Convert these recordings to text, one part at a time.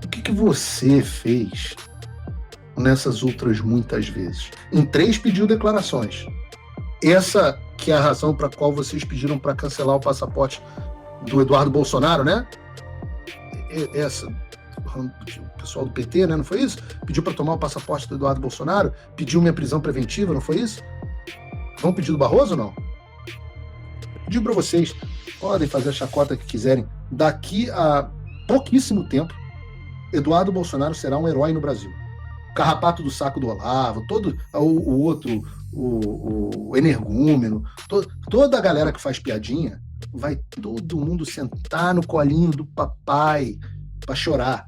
O que você fez nessas outras muitas vezes? Em 3 pediu declarações. Essa que é a razão para a qual vocês pediram para cancelar o passaporte do Eduardo Bolsonaro, né? Essa, o pessoal do PT, né? Não foi isso? Pediu para tomar o passaporte do Eduardo Bolsonaro, pediu minha prisão preventiva, não foi isso? Vão pedir do Barroso ou não? Digo para vocês, podem fazer a chacota que quiserem. Daqui a pouquíssimo tempo, Eduardo Bolsonaro será um herói no Brasil. O carrapato do saco do Olavo, todo o outro, o energúmeno, toda a galera que faz piadinha, vai todo mundo sentar no colinho do papai para chorar.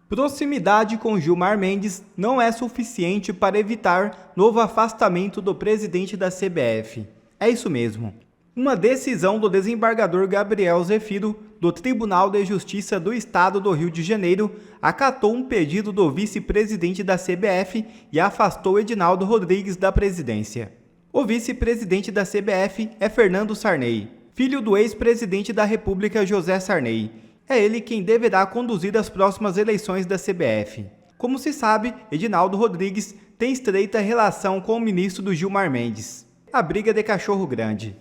Proximidade com Gilmar Mendes não é suficiente para evitar novo afastamento do presidente da CBF. É isso mesmo. Uma decisão do desembargador Gabriel Zefiro, do Tribunal de Justiça do Estado do Rio de Janeiro, acatou um pedido do vice-presidente da CBF e afastou Edinaldo Rodrigues da presidência. O vice-presidente da CBF é Fernando Sarney, filho do ex-presidente da República José Sarney. É ele quem deverá conduzir as próximas eleições da CBF. Como se sabe, Edinaldo Rodrigues tem estreita relação com o ministro do Gilmar Mendes. A briga de cachorro grande.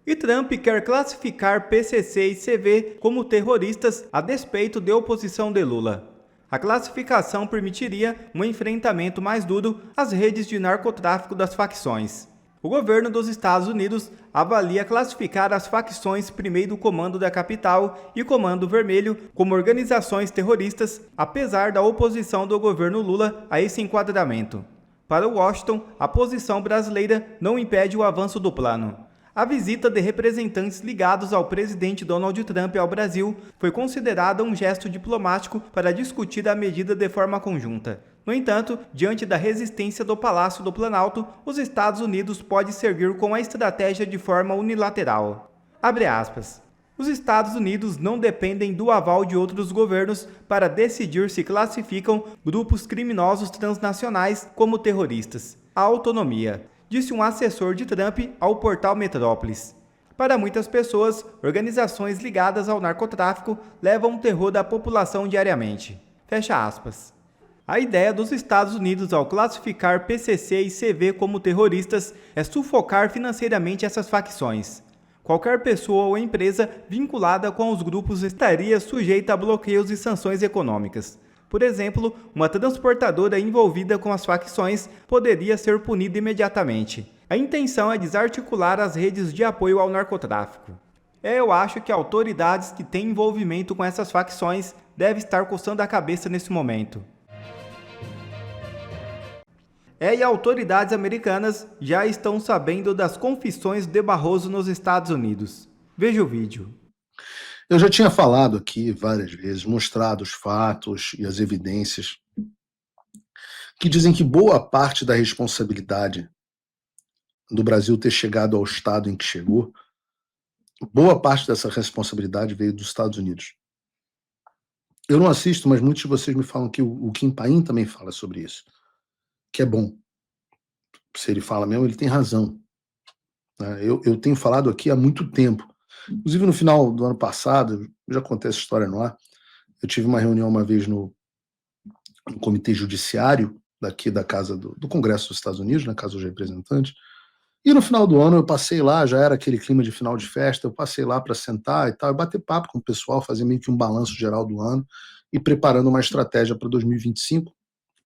E Trump quer classificar PCC e CV como terroristas a despeito de oposição de Lula. A classificação permitiria um enfrentamento mais duro às redes de narcotráfico das facções. O governo dos Estados Unidos avalia classificar as facções Primeiro Comando da Capital e Comando Vermelho como organizações terroristas, apesar da oposição do governo Lula a esse enquadramento. Para Washington, a posição brasileira não impede o avanço do plano. A visita de representantes ligados ao presidente Donald Trump ao Brasil foi considerada um gesto diplomático para discutir a medida de forma conjunta. No entanto, diante da resistência do Palácio do Planalto, os Estados Unidos podem seguir com a estratégia de forma unilateral. Abre aspas. Os Estados Unidos não dependem do aval de outros governos para decidir se classificam grupos criminosos transnacionais como terroristas. A autonomia, disse um assessor de Trump ao portal Metrópolis. Para muitas pessoas, organizações ligadas ao narcotráfico levam o terror da população diariamente. Fecha aspas. A ideia dos Estados Unidos ao classificar PCC e CV como terroristas é sufocar financeiramente essas facções. Qualquer pessoa ou empresa vinculada com os grupos estaria sujeita a bloqueios e sanções econômicas. Por exemplo, uma transportadora envolvida com as facções poderia ser punida imediatamente. A intenção é desarticular as redes de apoio ao narcotráfico. Eu acho que autoridades que têm envolvimento com essas facções devem estar coçando a cabeça nesse momento. E autoridades americanas já estão sabendo das confissões de Barroso nos Estados Unidos. Veja o vídeo. Eu já tinha falado aqui várias vezes, mostrado os fatos e as evidências que dizem que boa parte da responsabilidade do Brasil ter chegado ao estado em que chegou, boa parte dessa responsabilidade veio dos Estados Unidos. Eu não assisto, mas muitos de vocês me falam que o Kim Paim também fala sobre isso, que é bom. Se ele fala mesmo, ele tem razão. Eu tenho falado aqui há muito tempo. Inclusive, no final do ano passado, eu já contei essa história no ar, eu tive uma reunião uma vez no Comitê Judiciário daqui da Casa do Congresso dos Estados Unidos, na Casa dos Representantes, e no final do ano eu passei lá, já era aquele clima de final de festa, eu passei lá para sentar e tal, e bater papo com o pessoal, fazer meio que um balanço geral do ano e preparando uma estratégia para 2025.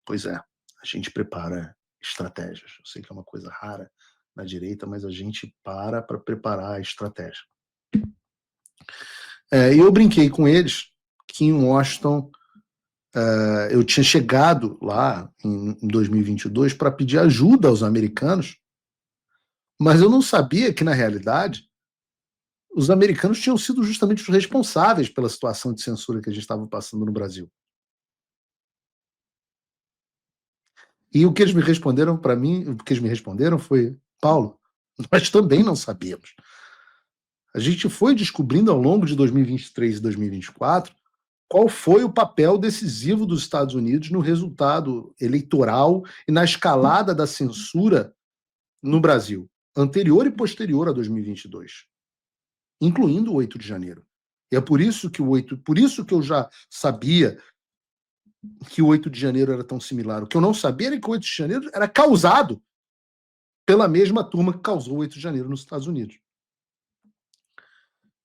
Pois é, a gente prepara estratégias. Eu sei que é uma coisa rara na direita, mas a gente para preparar a estratégia. E eu brinquei com eles que em Washington eu tinha chegado lá em 2022 para pedir ajuda aos americanos, mas eu não sabia que, na realidade, os americanos tinham sido justamente os responsáveis pela situação de censura que a gente estava passando no Brasil. E o que eles me responderam para mim, o que eles me responderam foi: Paulo, nós também não sabíamos. A gente foi descobrindo ao longo de 2023 e 2024 qual foi o papel decisivo dos Estados Unidos no resultado eleitoral e na escalada da censura no Brasil, anterior e posterior a 2022, incluindo o 8 de janeiro. E é por isso que eu já sabia que o 8 de janeiro era tão similar. O que eu não sabia era que o 8 de janeiro era causado pela mesma turma que causou o 8 de janeiro nos Estados Unidos.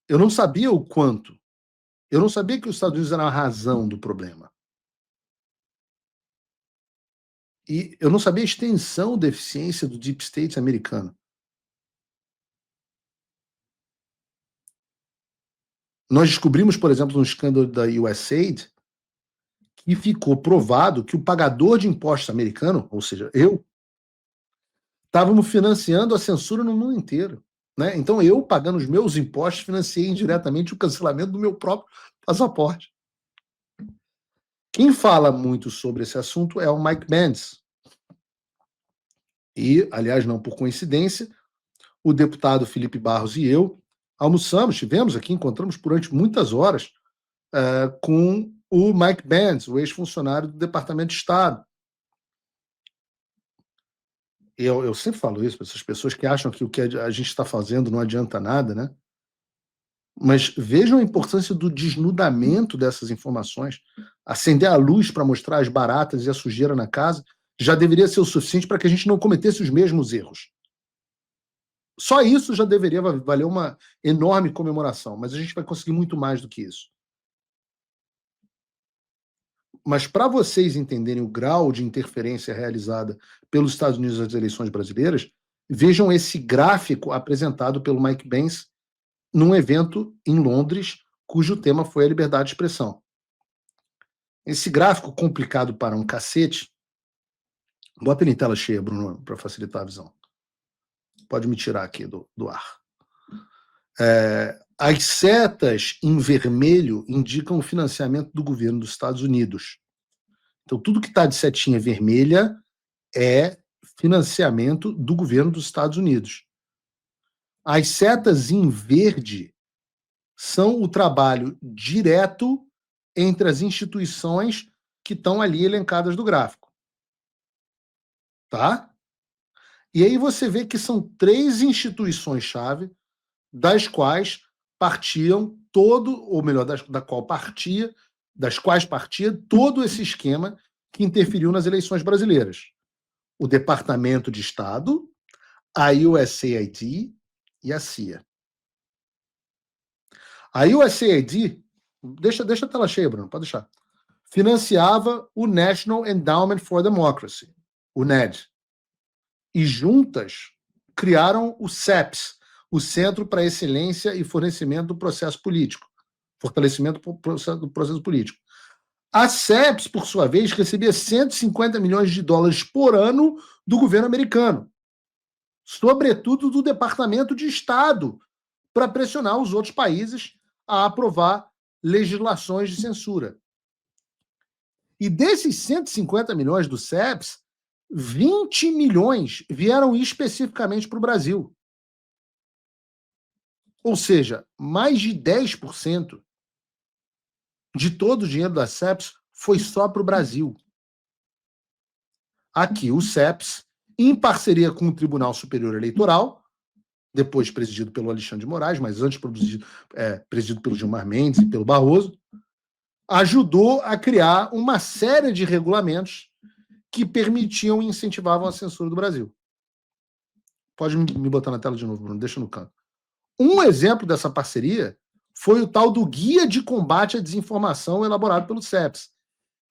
Eu não sabia o quanto. Eu não sabia que os Estados Unidos eram a razão do problema. E eu não sabia a extensão da eficiência do Deep State americano. Nós descobrimos, por exemplo, no escândalo da USAID, que ficou provado que o pagador de impostos americano, ou seja, eu, estávamos financiando a censura no mundo inteiro. Né? Então, eu, pagando os meus impostos, financiei indiretamente o cancelamento do meu próprio passaporte. Quem fala muito sobre esse assunto é o Mike Pence. E, aliás, não por coincidência, o deputado Felipe Barros e eu almoçamos, estivemos aqui, encontramos durante muitas horas com o Mike Pence, o ex-funcionário do Departamento de Estado. Eu sempre falo isso para essas pessoas que acham que o que a gente está fazendo não adianta nada, né? Mas vejam a importância do desnudamento dessas informações. Acender a luz para mostrar as baratas e a sujeira na casa já deveria ser o suficiente para que a gente não cometesse os mesmos erros. Só isso já deveria valer uma enorme comemoração, mas a gente vai conseguir muito mais do que isso. Mas para vocês entenderem o grau de interferência realizada pelos Estados Unidos nas eleições brasileiras, vejam esse gráfico apresentado pelo Mike Pence num evento em Londres, cujo tema foi a liberdade de expressão. Esse gráfico complicado para um cacete, bota ele em tela cheia, Bruno, para facilitar a visão. Pode me tirar aqui do ar. As setas em vermelho indicam o financiamento do governo dos Estados Unidos. Então, tudo que está de setinha vermelha é financiamento do governo dos Estados Unidos. As setas em verde são o trabalho direto entre as instituições que estão ali elencadas do gráfico. Tá? E aí você vê que são 3 instituições-chave das quais partiam todo, ou melhor, das quais partia todo esse esquema que interferiu nas eleições brasileiras. O Departamento de Estado, a USAID e a CIA. A USAID, deixa a tela cheia, Bruno, pode deixar, financiava o National Endowment for Democracy, o NED. E juntas criaram o CEPS, o Centro para a Excelência e Fornecimento do Processo Político, fortalecimento do processo político. A CEPS, por sua vez, recebia 150 milhões de dólares por ano do governo americano, sobretudo do Departamento de Estado, para pressionar os outros países a aprovar legislações de censura. E desses 150 milhões do CEPS, 20 milhões vieram especificamente para o Brasil. Ou seja, mais de 10% de todo o dinheiro da CEPS foi só para o Brasil. Aqui, o CEPS, em parceria com o Tribunal Superior Eleitoral, depois presidido pelo Alexandre de Moraes, mas antes presidido pelo Gilmar Mendes e pelo Barroso, ajudou a criar uma série de regulamentos que permitiam e incentivavam a censura do Brasil. Pode me botar na tela de novo, Bruno, deixa no canto. Um exemplo dessa parceria foi o tal do Guia de Combate à Desinformação elaborado pelo CEPS.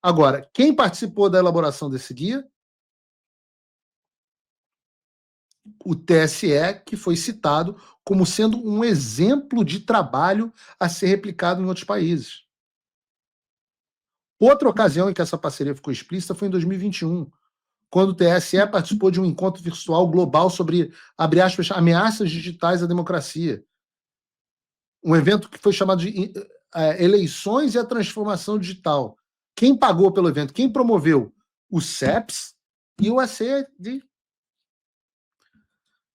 Agora, quem participou da elaboração desse guia? O TSE, que foi citado como sendo um exemplo de trabalho a ser replicado em outros países. Outra ocasião em que essa parceria ficou explícita foi em 2021, quando o TSE participou de um encontro virtual global sobre, abre aspas, ameaças digitais à democracia. Um evento que foi chamado de Eleições e a Transformação Digital. Quem pagou pelo evento? Quem promoveu? O CEPS e o ACD.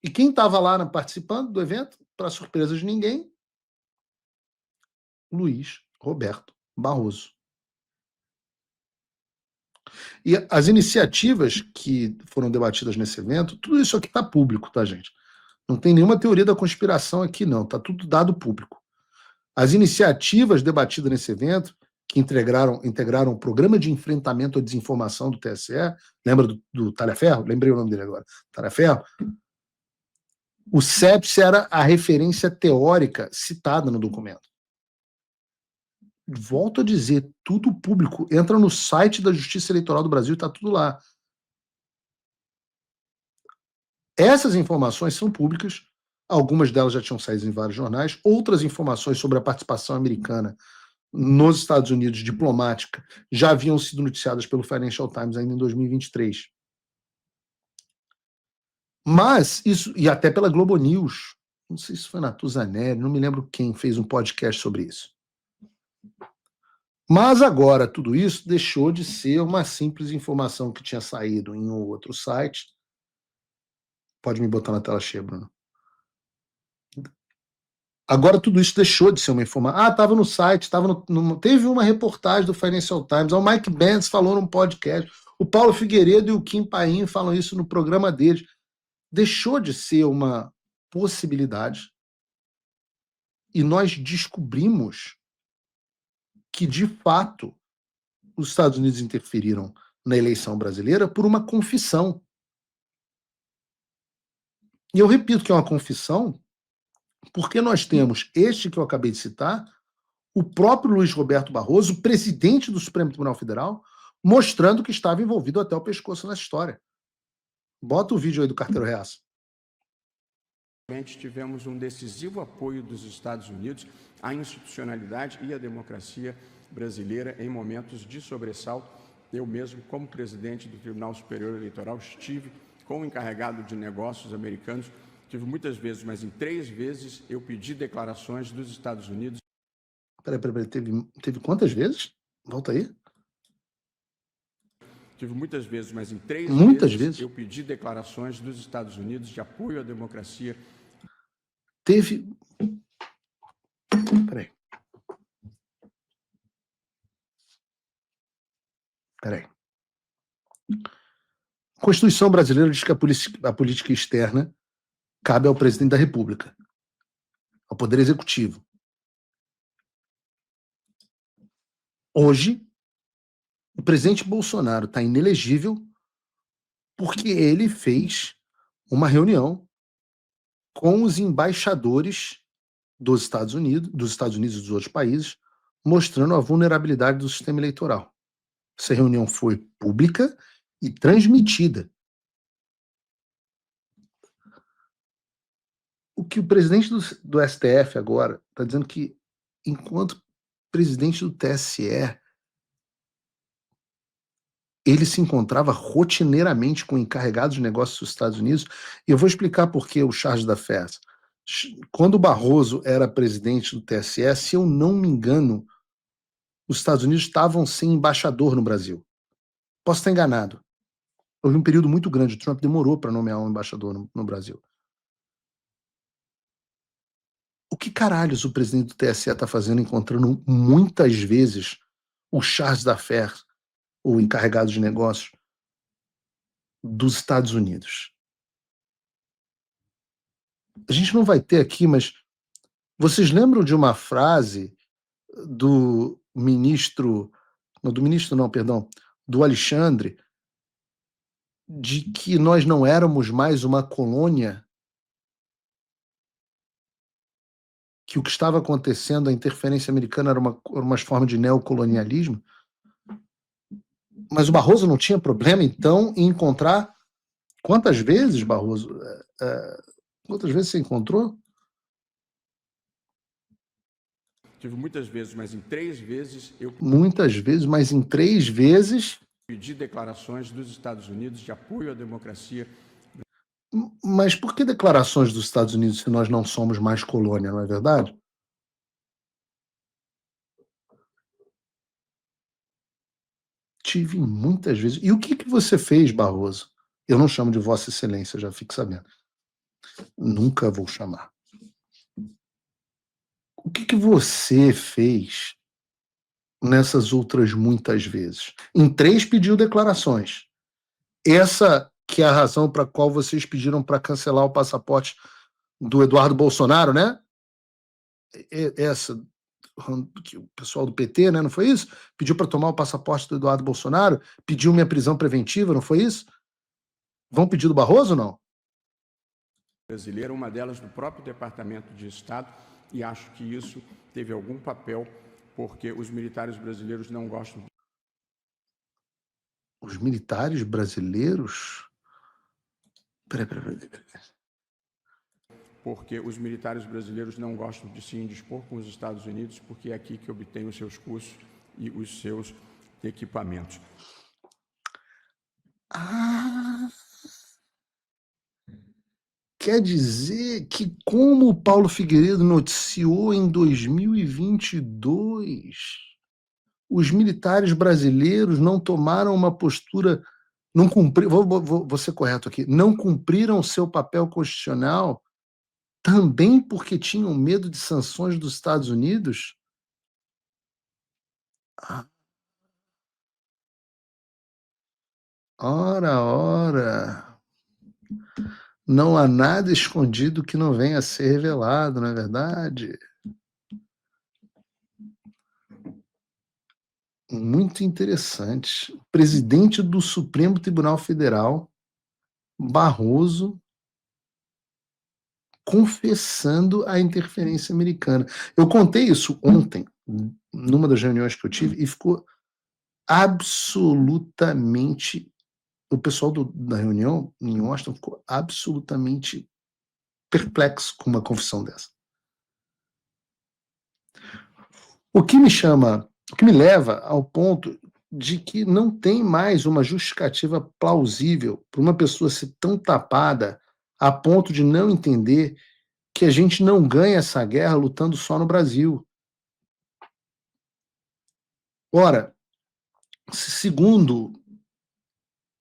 E quem estava lá participando do evento, para surpresa de ninguém? Luiz Roberto Barroso. E as iniciativas que foram debatidas nesse evento, tudo isso aqui está público, tá, gente? Não tem nenhuma teoria da conspiração aqui, não. Está tudo dado público. As iniciativas debatidas nesse evento, que integraram o Programa de Enfrentamento à Desinformação do TSE, lembra do Talhaferro? Lembrei o nome dele agora. Talhaferro. O CEPS era a referência teórica citada no documento. Volto a dizer, tudo público. Entra no site da Justiça Eleitoral do Brasil e está tudo lá. Essas informações são públicas, algumas delas já tinham saído em vários jornais, outras informações sobre a participação americana nos Estados Unidos, diplomática, já haviam sido noticiadas pelo Financial Times ainda em 2023. Mas isso, e até pela Globo News, não sei se foi Natuzaneri, não me lembro quem fez um podcast sobre isso. Mas agora tudo isso deixou de ser uma simples informação que tinha saído em um outro site. Pode me botar na tela cheia, Bruno. Agora tudo isso deixou de ser uma informação. Estava no site, teve uma reportagem do Financial Times, o Mike Benz falou num podcast, o Paulo Figueiredo e o Kim Paim falam isso no programa deles. Deixou de ser uma possibilidade e nós descobrimos que, de fato, os Estados Unidos interferiram na eleição brasileira por uma confissão. E eu repito que é uma confissão porque nós temos este que eu acabei de citar, o próprio Luiz Roberto Barroso, presidente do Supremo Tribunal Federal, mostrando que estava envolvido até o pescoço nessa história. Bota o vídeo aí do Carteiro Reaça. Tivemos um decisivo apoio dos Estados Unidos à institucionalidade e à democracia brasileira em momentos de sobressalto. Eu mesmo, como presidente do Tribunal Superior Eleitoral, estive com o encarregado de negócios americanos. Tive muitas vezes, mas em 3 vezes eu pedi declarações dos Estados Unidos. Peraí, teve quantas vezes? Volta aí. Tive muitas vezes, mas em 3 vezes eu pedi declarações dos Estados Unidos de apoio à democracia. Teve... Peraí. A Constituição brasileira diz que a política externa cabe ao presidente da República, ao Poder Executivo. Hoje, o presidente Bolsonaro está inelegível porque ele fez uma reunião com os embaixadores dos Estados Unidos e dos outros países, mostrando a vulnerabilidade do sistema eleitoral. Essa reunião foi pública e transmitida. O que o presidente do STF agora está dizendo que, enquanto presidente do TSE, ele se encontrava rotineiramente com encarregados de negócios dos Estados Unidos. E eu vou explicar por que o Charge d'Affaires. Quando o Barroso era presidente do TSE, se eu não me engano, os Estados Unidos estavam sem embaixador no Brasil. Posso estar enganado. Houve um período muito grande. O Trump demorou para nomear um embaixador no Brasil. O que caralhos o presidente do TSE está fazendo encontrando muitas vezes o Charge d'Affaires, o encarregado de negócios dos Estados Unidos? A gente não vai ter aqui, mas vocês lembram de uma frase do ministro, do Alexandre, de que nós não éramos mais uma colônia, que o que estava acontecendo, a interferência americana era uma forma de neocolonialismo? Mas o Barroso não tinha problema, então, em encontrar... Quantas vezes, Barroso? Quantas vezes você encontrou? Tive muitas vezes, mas em 3 vezes eu... Muitas vezes, mas em 3 vezes... pedi declarações dos Estados Unidos de apoio à democracia. Mas por que declarações dos Estados Unidos se nós não somos mais colônia, não é verdade? Tive muitas vezes. E o que você fez, Barroso? Eu não chamo de Vossa Excelência, já fique sabendo. Nunca vou chamar. O que você fez nessas outras muitas vezes? Em 3 pediu declarações. Essa que é a razão para a qual vocês pediram para cancelar o passaporte do Eduardo Bolsonaro, né? Essa que o pessoal do PT, né, não foi isso? Pediu para tomar o passaporte do Eduardo Bolsonaro, pediu minha prisão preventiva, não foi isso? Vão pedir do Barroso ou não? Brasileira, uma delas do próprio Departamento de Estado, e acho que isso teve algum papel, porque os militares brasileiros não gostam. Os militares brasileiros? Peraí. Porque os militares brasileiros não gostam de se indispor com os Estados Unidos, porque é aqui que obtêm os seus cursos e os seus equipamentos. Quer dizer que, como o Paulo Figueiredo noticiou em 2022, os militares brasileiros não tomaram uma postura, não cumpriram, vou ser correto aqui, não cumpriram seu papel constitucional também porque tinham medo de sanções dos Estados Unidos? Ora. Não há nada escondido que não venha a ser revelado, não é verdade? Muito interessante. O presidente do Supremo Tribunal Federal, Barroso, confessando a interferência americana. Eu contei isso ontem, numa das reuniões que eu tive, e ficou absolutamente... O pessoal da reunião em Washington ficou absolutamente perplexo com uma confissão dessa. O que me leva ao ponto de que não tem mais uma justificativa plausível para uma pessoa ser tão tapada a ponto de não entender que a gente não ganha essa guerra lutando só no Brasil. Ora, segundo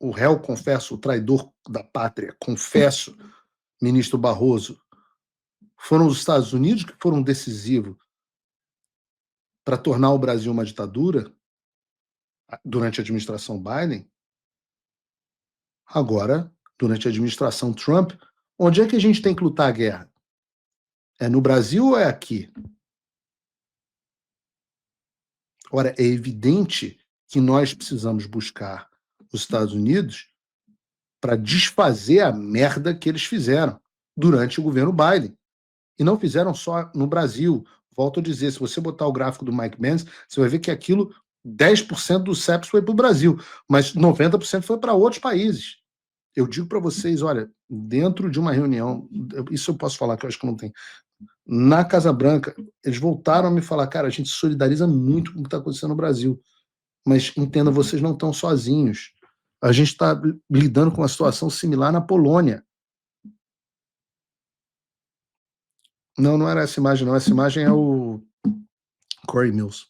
o réu confesso, o traidor da pátria, confesso, ministro Barroso, foram os Estados Unidos que foram decisivos para tornar o Brasil uma ditadura durante a administração Biden. Agora, durante a administração Trump, onde é que a gente tem que lutar a guerra? É no Brasil ou é aqui? Ora, é evidente que nós precisamos buscar os Estados Unidos para desfazer a merda que eles fizeram durante o governo Biden. E não fizeram só no Brasil. Volto a dizer, se você botar o gráfico do Mike Pence, você vai ver que aquilo, 10% do CEPS foi para o Brasil, mas 90% foi para outros países. Eu digo para vocês, olha, dentro de uma reunião, isso eu posso falar que eu acho que não tem, na Casa Branca, eles voltaram a me falar, cara, a gente se solidariza muito com o que está acontecendo no Brasil, mas entenda, vocês não estão sozinhos. A gente está lidando com uma situação similar na Polônia. Não era essa imagem, não. Essa imagem é o Corey Mills.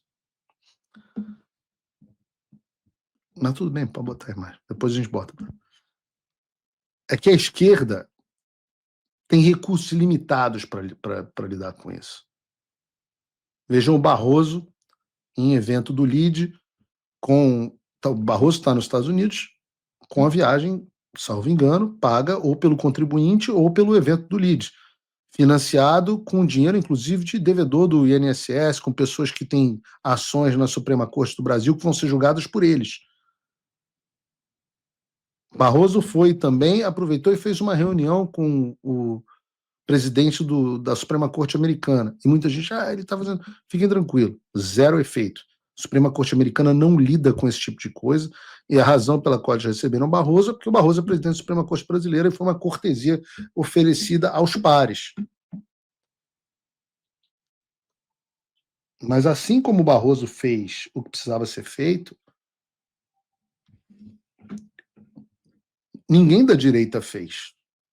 Mas tudo bem, pode botar a imagem. Depois a gente bota. É que a esquerda tem recursos limitados para lidar com isso. Vejam o Barroso em evento do LIDE, o Barroso está nos Estados Unidos, com a viagem, salvo engano, paga ou pelo contribuinte ou pelo evento do LIDE, financiado com dinheiro, inclusive, de devedor do INSS, com pessoas que têm ações na Suprema Corte do Brasil que vão ser julgadas por eles. Barroso foi também, aproveitou e fez uma reunião com o presidente da Suprema Corte Americana. E muita gente, ele está fazendo... Fiquem tranquilos, zero efeito. A Suprema Corte Americana não lida com esse tipo de coisa, e a razão pela qual eles receberam o Barroso é porque o Barroso é presidente da Suprema Corte Brasileira e foi uma cortesia oferecida aos pares. Mas assim como o Barroso fez o que precisava ser feito, ninguém da direita fez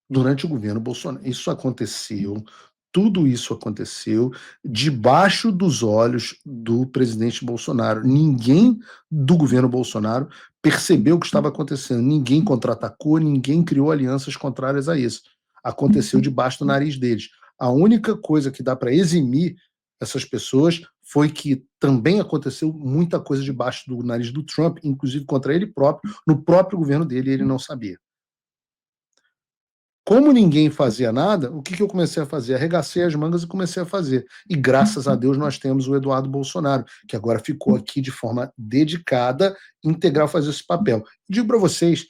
durante o governo Bolsonaro. Isso aconteceu, tudo isso aconteceu debaixo dos olhos do presidente Bolsonaro. Ninguém do governo Bolsonaro percebeu o que estava acontecendo. Ninguém contra-atacou, ninguém criou alianças contrárias a isso. Aconteceu debaixo do nariz deles. A única coisa que dá para eximir essas pessoas foi que também aconteceu muita coisa debaixo do nariz do Trump, inclusive contra ele próprio, no próprio governo dele, e ele não sabia. Como ninguém fazia nada, o que eu comecei a fazer? Arregacei as mangas e comecei a fazer. E graças a Deus nós temos o Eduardo Bolsonaro, que agora ficou aqui de forma dedicada, integral, fazer esse papel. Digo para vocês,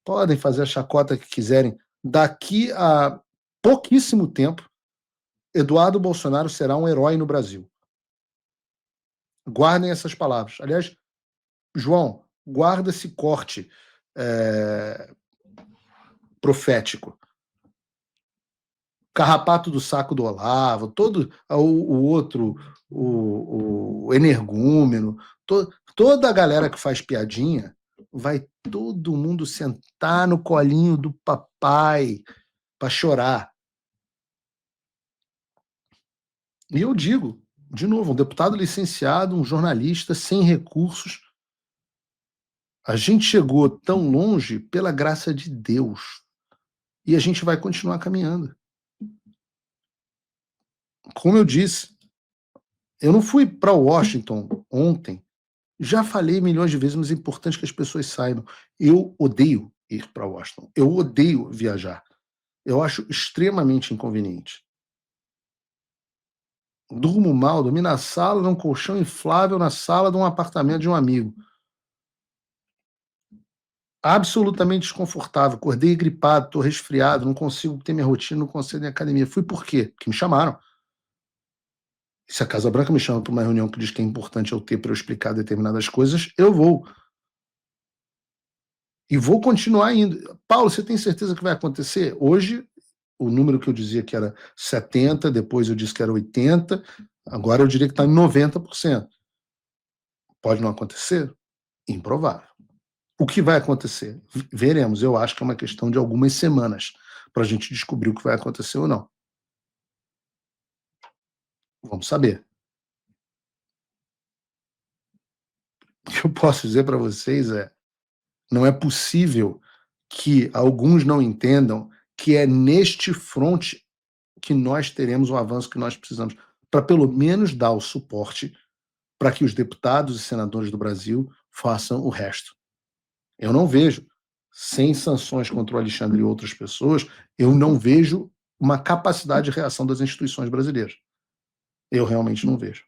podem fazer a chacota que quiserem, daqui a pouquíssimo tempo, Eduardo Bolsonaro será um herói no Brasil. Guardem essas palavras. Aliás, João, guarda esse corte profético. Carrapato do Saco do Olavo, todo o outro, o energúmeno, toda a galera que faz piadinha, vai todo mundo sentar no colinho do papai para chorar. E eu digo, de novo, um deputado licenciado, um jornalista sem recursos. A gente chegou tão longe pela graça de Deus. E a gente vai continuar caminhando. Como eu disse, eu não fui para Washington ontem. Já falei milhões de vezes, mas é importante que as pessoas saibam. Eu odeio ir para Washington. Eu odeio viajar. Eu acho extremamente inconveniente. Durmo mal, dormi na sala de um colchão inflável, na sala de um apartamento de um amigo. Absolutamente desconfortável. Acordei gripado, estou resfriado, não consigo ter minha rotina, não consigo ir à academia. Fui por quê? Porque me chamaram. Se a Casa Branca me chama para uma reunião que diz que é importante eu ter para eu explicar determinadas coisas, eu vou. E vou continuar indo. Paulo, você tem certeza que vai acontecer? Hoje, o número que eu dizia que era 70%, depois eu disse que era 80%, agora eu diria que está em 90%. Pode não acontecer? Improvável. O que vai acontecer? Veremos. Eu acho que é uma questão de algumas semanas para a gente descobrir o que vai acontecer ou não. Vamos saber. O que eu posso dizer para vocês é: não é possível que alguns não entendam que é neste fronte que nós teremos o avanço que nós precisamos, para pelo menos dar o suporte para que os deputados e senadores do Brasil façam o resto. Eu não vejo, sem sanções contra o Alexandre e outras pessoas, eu não vejo uma capacidade de reação das instituições brasileiras. Eu realmente não vejo.